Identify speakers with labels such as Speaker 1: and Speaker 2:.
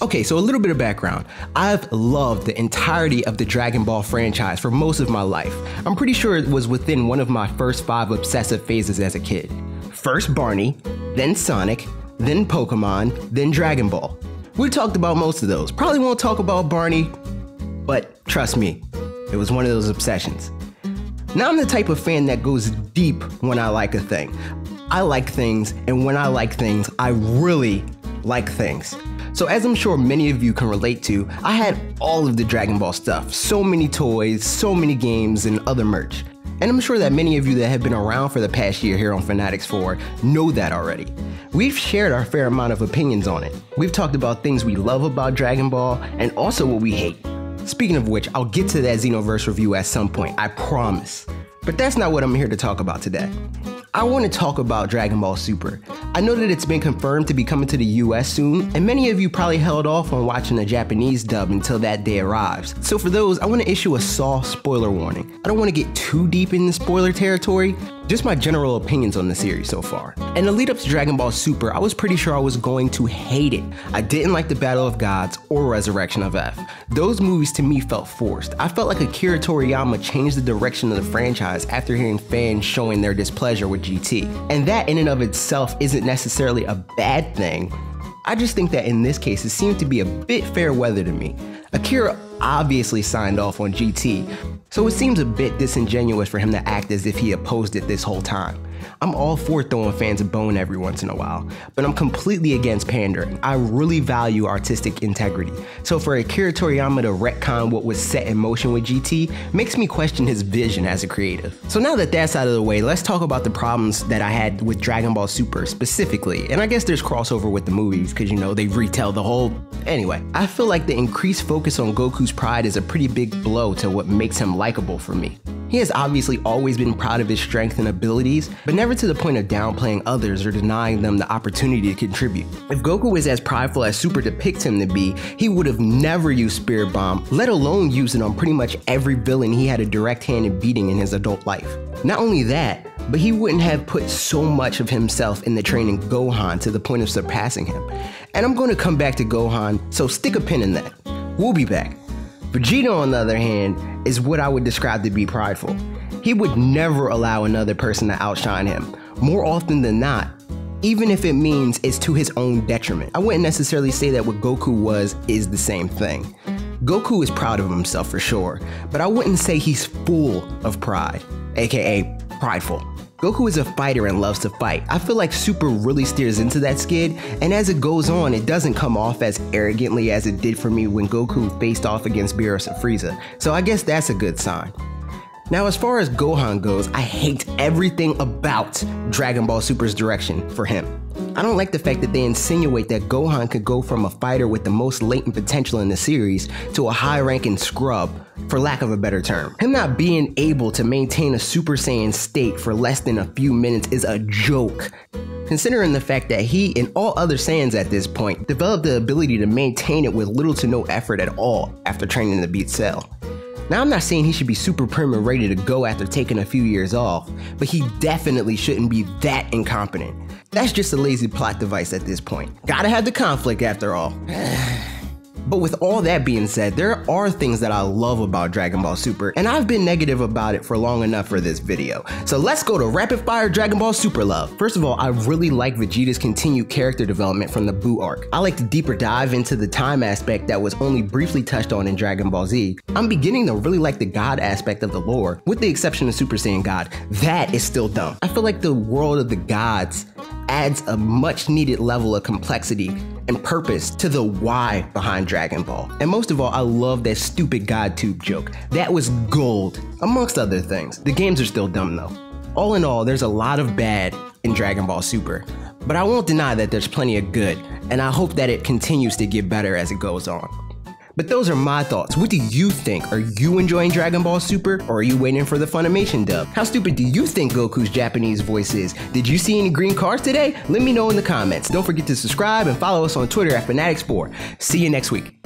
Speaker 1: Okay, so a little bit of background. I've loved the entirety of the Dragon Ball franchise for most of my life. I'm pretty sure it was within one of my first 5 obsessive phases as a kid. First Barney, then Sonic, then Pokemon, then Dragon Ball. We talked about most of those. Probably won't talk about Barney, but trust me, it was one of those obsessions. Now I'm the type of fan that goes deep when I like a thing. I like things, and when I like things, I really like things. So as I'm sure many of you can relate to, I had all of the Dragon Ball stuff. So many toys, so many games, and other merch. And I'm sure that many of you that have been around for the past year here on Fanatics 4 know that already. We've shared our fair amount of opinions on it. We've talked about things we love about Dragon Ball, and also what we hate. Speaking of which, I'll get to that Xenoverse review at some point, I promise. But that's not what I'm here to talk about today. I want to talk about Dragon Ball Super. I know that it's been confirmed to be coming to the US soon, and many of you probably held off on watching the Japanese dub until that day arrives. So for those, I want to issue a soft spoiler warning. I don't want to get too deep in the spoiler territory, just my general opinions on the series so far. In the lead up to Dragon Ball Super, I was pretty sure I was going to hate it. I didn't like the Battle of Gods or Resurrection of F. Those movies to me felt forced. I felt like Akira Toriyama changed the direction of the franchise after hearing fans showing their displeasure with GT. And that in and of itself isn't necessarily a bad thing. I just think that in this case, it seemed to be a bit fair weather to me. Akira obviously signed off on GT, so it seems a bit disingenuous for him to act as if he opposed it this whole time. I'm all for throwing fans a bone every once in a while, but I'm completely against pandering. I really value artistic integrity. So for Akira Toriyama to retcon what was set in motion with GT makes me question his vision as a creative. So now that that's out of the way, let's talk about the problems that I had with Dragon Ball Super specifically. And I guess there's crossover with the movies because, you know, they retell the whole... Anyway, I feel like the increased focus on Goku's pride is a pretty big blow to what makes him likable for me. He has obviously always been proud of his strength and abilities, but never to the point of downplaying others or denying them the opportunity to contribute. If Goku was as prideful as Super depicts him to be, he would have never used Spirit Bomb, let alone use it on pretty much every villain he had a direct hand in beating in his adult life. Not only that, but he wouldn't have put so much of himself in the training Gohan to the point of surpassing him. And I'm going to come back to Gohan, so stick a pin in that. We'll be back. Vegeta, on the other hand, is what I would describe to be prideful. He would never allow another person to outshine him, more often than not, even if it means it's to his own detriment. I wouldn't necessarily say that what Goku is the same thing. Goku is proud of himself for sure, but I wouldn't say he's full of pride, aka prideful. Goku is a fighter and loves to fight. I feel like Super really steers into that skid, and as it goes on, it doesn't come off as arrogantly as it did for me when Goku faced off against Beerus and Frieza, so I guess that's a good sign. Now, as far as Gohan goes, I hate everything about Dragon Ball Super's direction for him. I don't like the fact that they insinuate that Gohan could go from a fighter with the most latent potential in the series to a high-ranking scrub, for lack of a better term. Him not being able to maintain a Super Saiyan state for less than a few minutes is a joke, considering the fact that he and all other Saiyans at this point developed the ability to maintain it with little to no effort at all after training to beat Cell. Now, I'm not saying he should be super prim and ready to go after taking a few years off, but he definitely shouldn't be that incompetent. That's just a lazy plot device at this point. Gotta have the conflict after all. But with all that being said, there are things that I love about Dragon Ball Super, and I've been negative about it for long enough for this video. So let's go to rapid fire Dragon Ball Super love. First of all, I really like Vegeta's continued character development from the Buu arc. I like the deeper dive into the time aspect that was only briefly touched on in Dragon Ball Z. I'm beginning to really like the God aspect of the lore, with the exception of Super Saiyan God. That is still dumb. I feel like the world of the gods adds a much needed level of complexity and purpose to the why behind Dragon Ball. And most of all, I love that stupid God tube joke. That was gold, amongst other things. The games are still dumb though. All in all, there's a lot of bad in Dragon Ball Super, but I won't deny that there's plenty of good, and I hope that it continues to get better as it goes on. But those are my thoughts. What do you think? Are you enjoying Dragon Ball Super, or are you waiting for the Funimation dub? How stupid do you think Goku's Japanese voice is? Did you see any green cards today? Let me know in the comments. Don't forget to subscribe and follow us on Twitter at Fanatics4. See you next week.